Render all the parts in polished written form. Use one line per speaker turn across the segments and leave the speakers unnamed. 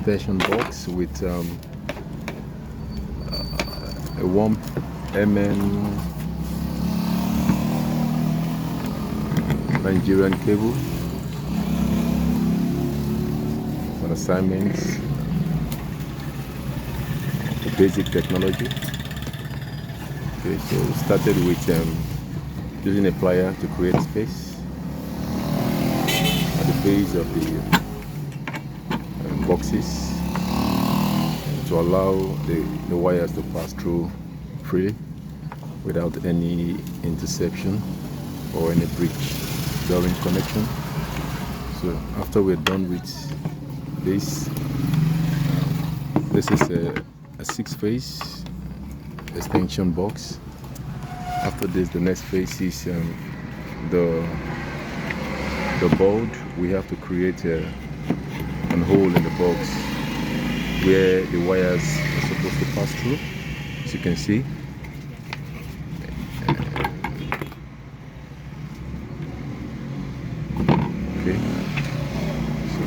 extension box with a 1 mm Nigerian cable on assignments, basic technology. Okay, so we started with using a plier to create space at the base of the boxes to allow the wires to pass through freely without any interception or any breach during connection. So after we're done with this, this is a 6-phase extension box. After this, the next phase is the board. We have to create a hole in the box where the wires are supposed to pass through, as you can see. Okay, so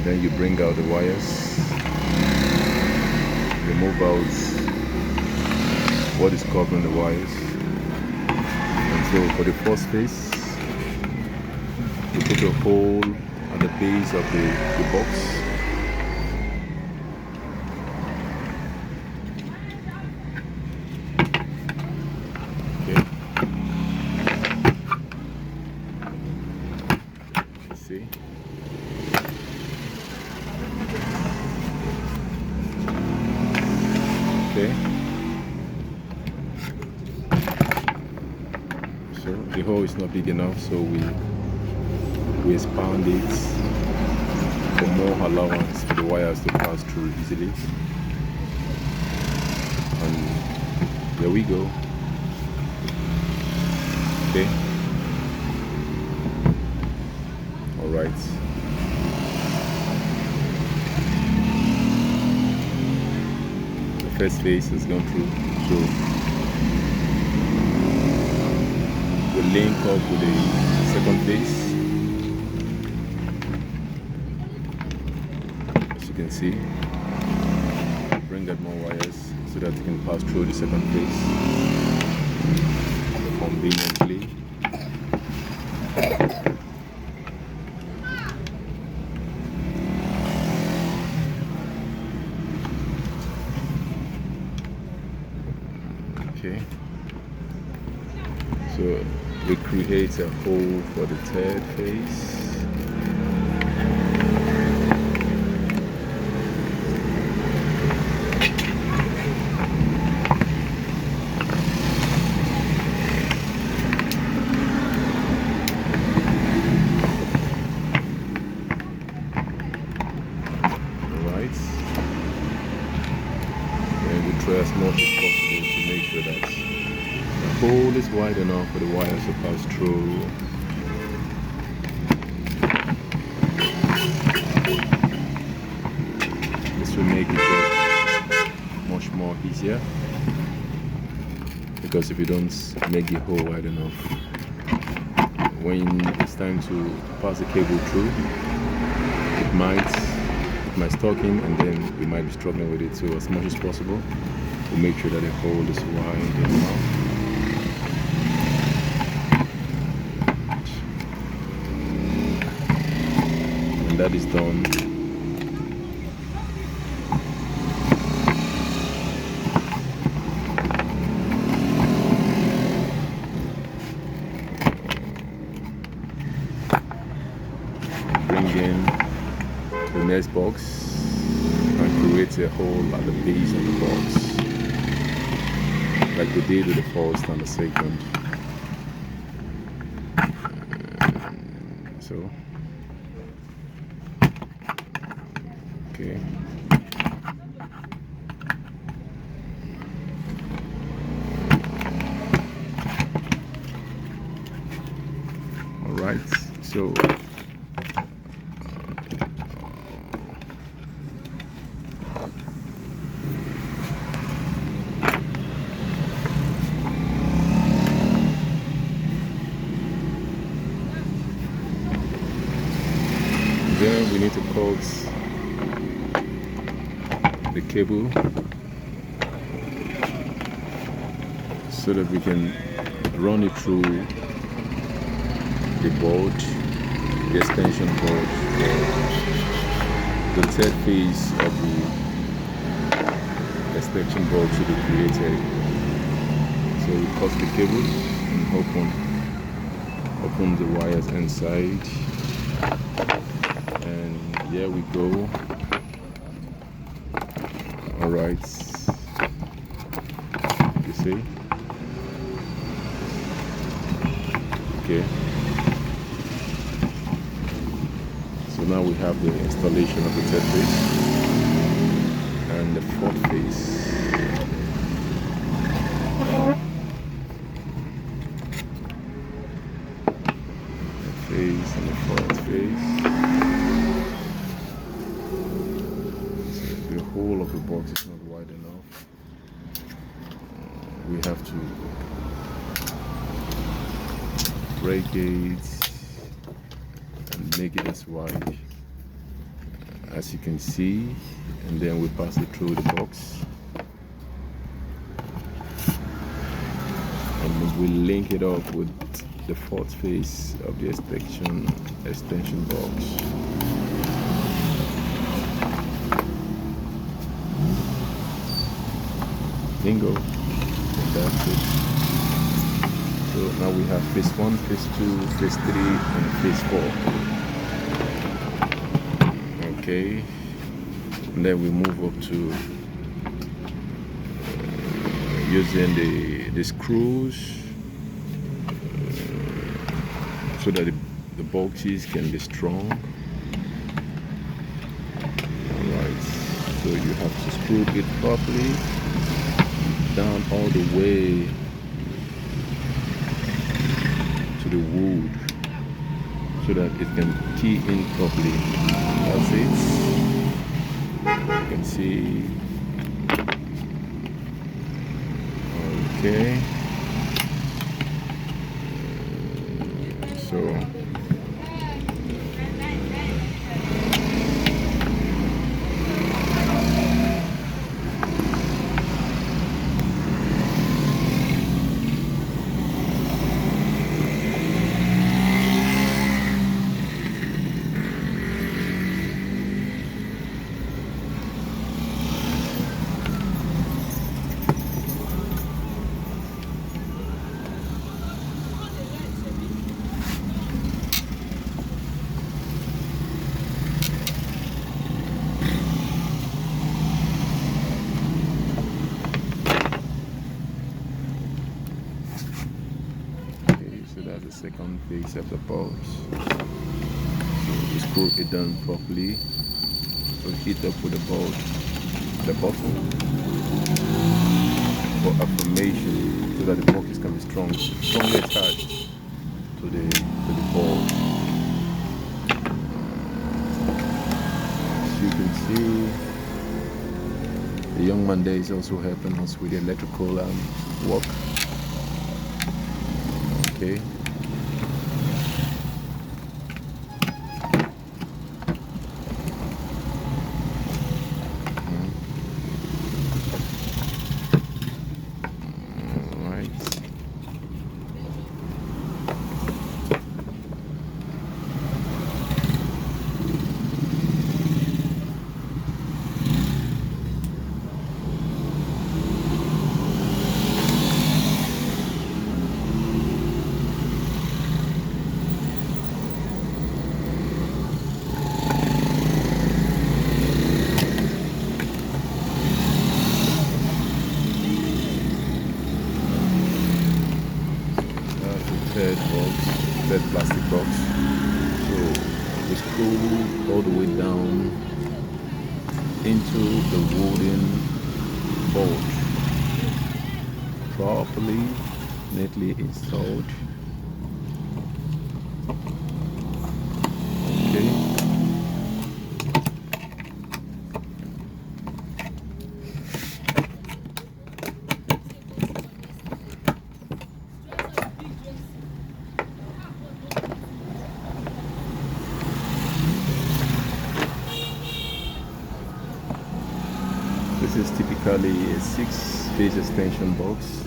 then you bring out the wires, remove out what is covering the wires, and so for the first phase we put a hole at the base of the box. Okay, you see. Okay, so the hole is not big enough, so we expand it for more allowance for the wires to pass through easily. And there we go. Okay, all right. The first phase has gone through, so we'll link up with the second phase. You can see, bring out more wires so that you can pass through the second phase conveniently. Okay, so we create a hole for the third phase. Try as much as possible to make sure that the hole is wide enough for the wires to pass through. This will make it much more easier, because if you don't make the hole wide enough, when it's time to pass the cable through, it might stuck in, and then we might be struggling with it. So as much as possible, we'll make sure that the hole is wide enough. And that is done. Bring in the next box and create a hole at the base of the box, like we did with the first and the second. So, okay. All right. So. Then we need to cut the cable so that we can run it through the board, the extension board, the third phase of the extension board to be created. So we cut the cable and open the wires inside, and here we go. All right, you see. Okay, so now we have the installation of the third phase and the fourth phase. The phase and the fourth phase. So the whole of the box is not wide enough. We have to break it and make it as wide as you can see, and then we pass it through the box and we link it up with the fourth phase of the extension box. Bingo, and that's it. So now we have phase 1, phase 2, phase 3, and phase 4. Okay, and then we move up to using the screws so that the boxes can be strong. Alright, so you have to screw it properly down all the way to the wood so that it can key in properly. That's it. You can see. Okay. So that's the second phase of the box. So we screw it down properly. So heat up with the bottom for affirmation so that the box can be strongly attached to the board. As you can see, the young man there is also helping us with the electrical work. Okay. Third plastic box. So we screw all the way down into the wooden board, properly, neatly installed. Okay. is typically a 6-phase extension box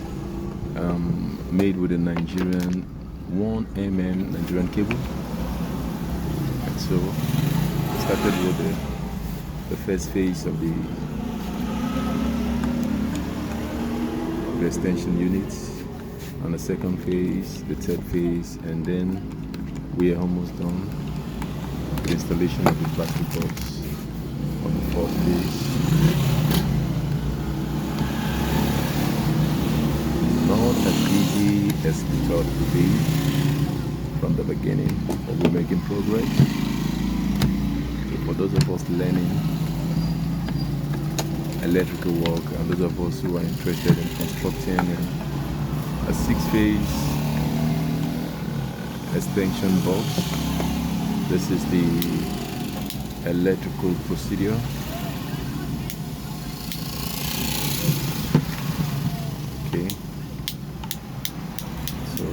made with a Nigerian 1 mm Nigerian cable. And so we started with the first phase of the extension units, and the second phase, the third phase, and then we are almost done with the installation of the plastic box on the fourth phase. Not as easy as we thought it would be from the beginning, but we're making progress. So for those of us learning electrical work and those of us who are interested in constructing a 6-phase extension box, this is the electrical procedure. Okay, so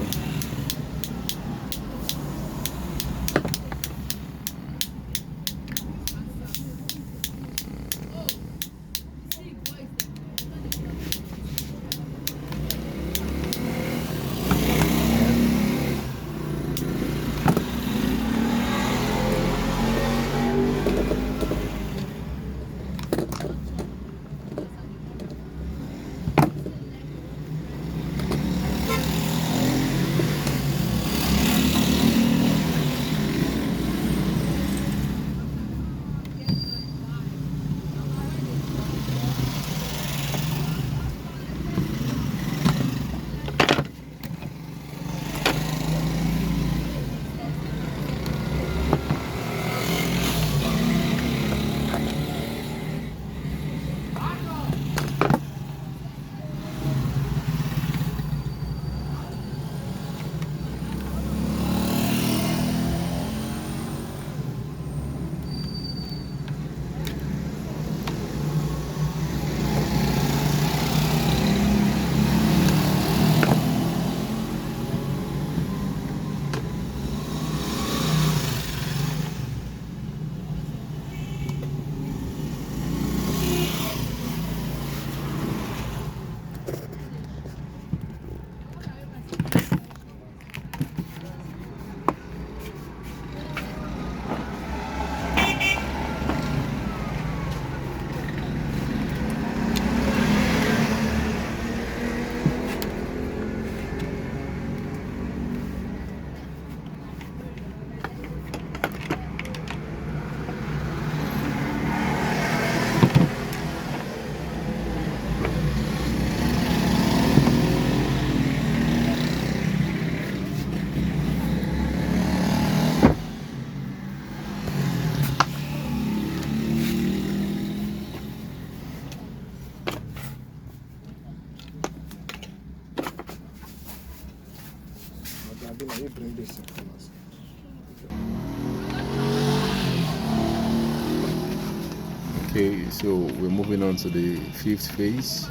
okay, so we're moving on to the 5th phase.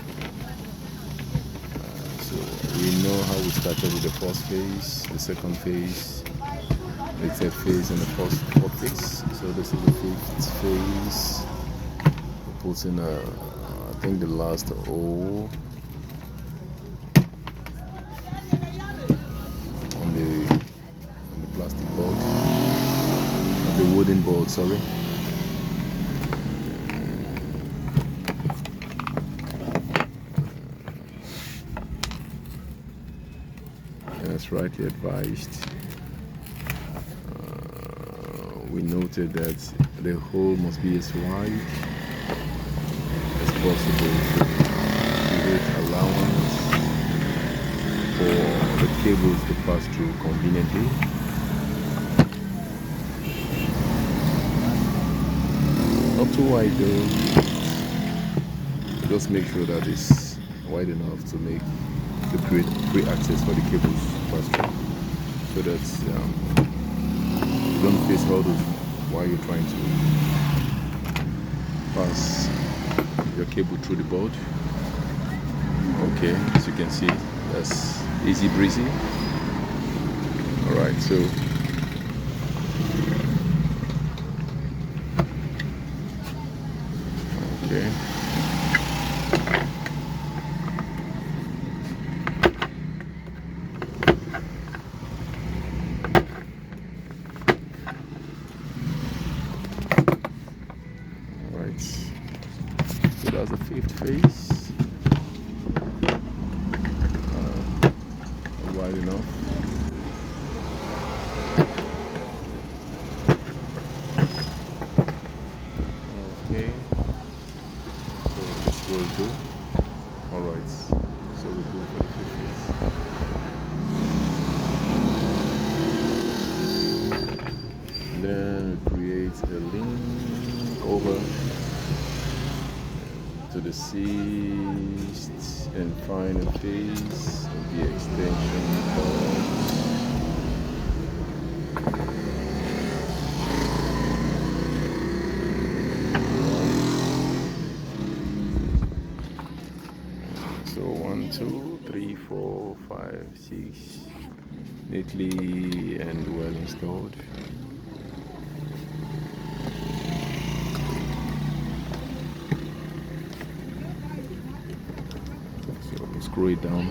So we know how we started with the first phase, the second phase, the third phase, and the fourth phase. So this is the 5th phase. We're putting I think the last O on the plastic board, the wooden board, sorry. As rightly advised, we noted that the hole must be as wide as possible to create allowance for the cables to pass through conveniently. Not too wide though, just make sure that it's wide enough to create free access for the cables to pass through, so that you don't face hurdles while you're trying to pass your cable through the board. Okay, as you can see, that's easy breezy. Alright, so okay, that's the fifth phase. Wide enough. Okay, so this will do. Alright, so we go for the fifth phase. Then create a link over to the sixth and final phase of the extension cord. So 1, 2, 3, 4, 5, 6, neatly and well installed. Screw it down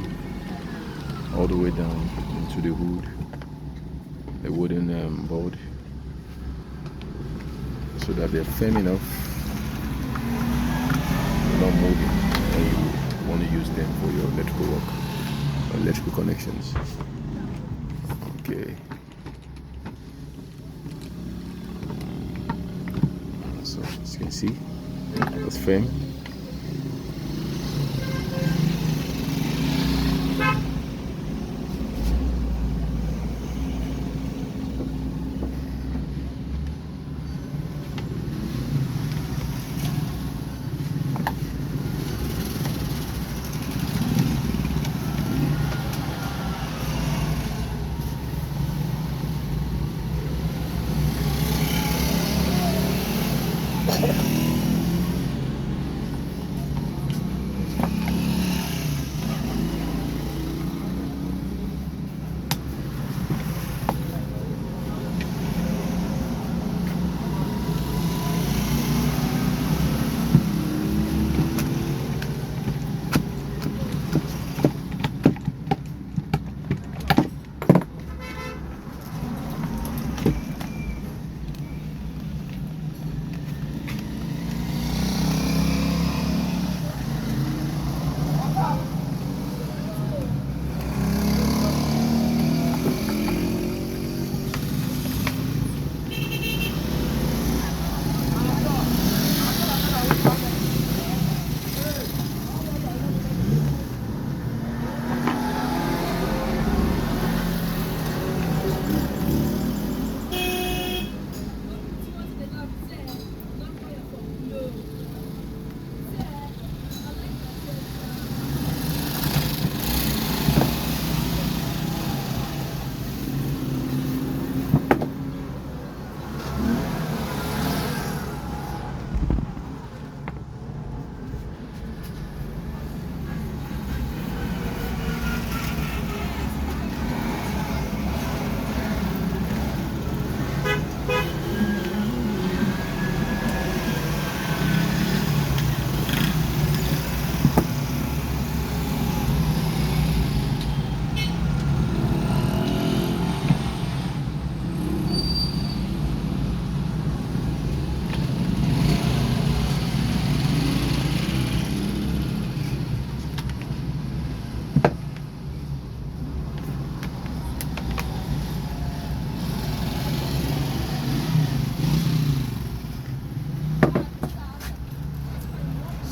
all the way down into the hood, the wooden board, so that they're firm enough, not moving when you want to use them for your electrical work or electrical connections. Okay, so as you can see, it's firm.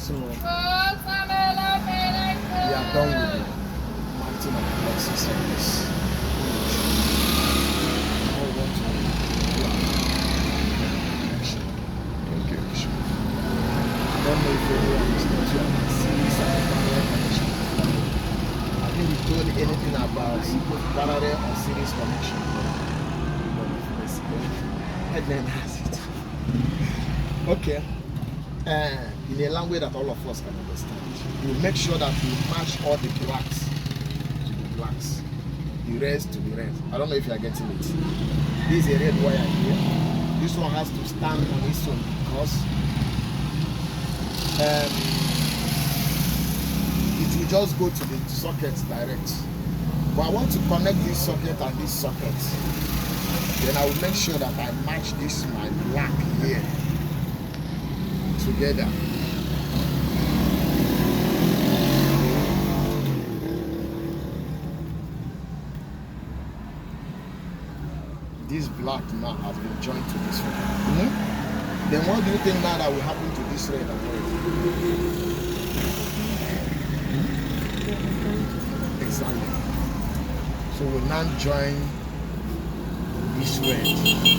So we are done with the mounting of the boxes on this. Now we want to do our connection.
Okay.
I don't know if everyone is not sure about series and parallel connection. I think we told anything about parallel or series connection. And then that's it. Okay. In a language that all of us can understand, you make sure that you match all the blacks to the blacks, the reds to the reds. I don't know if you are getting it. This is a red wire here. This one has to stand on its own because it will just go to the sockets direct. But I want to connect this socket and this socket. Then I will make sure that I match this my black here together. this black now has been joined to this red. Then what do you think now that will happen to this red and red? Exactly. So we'll now join this red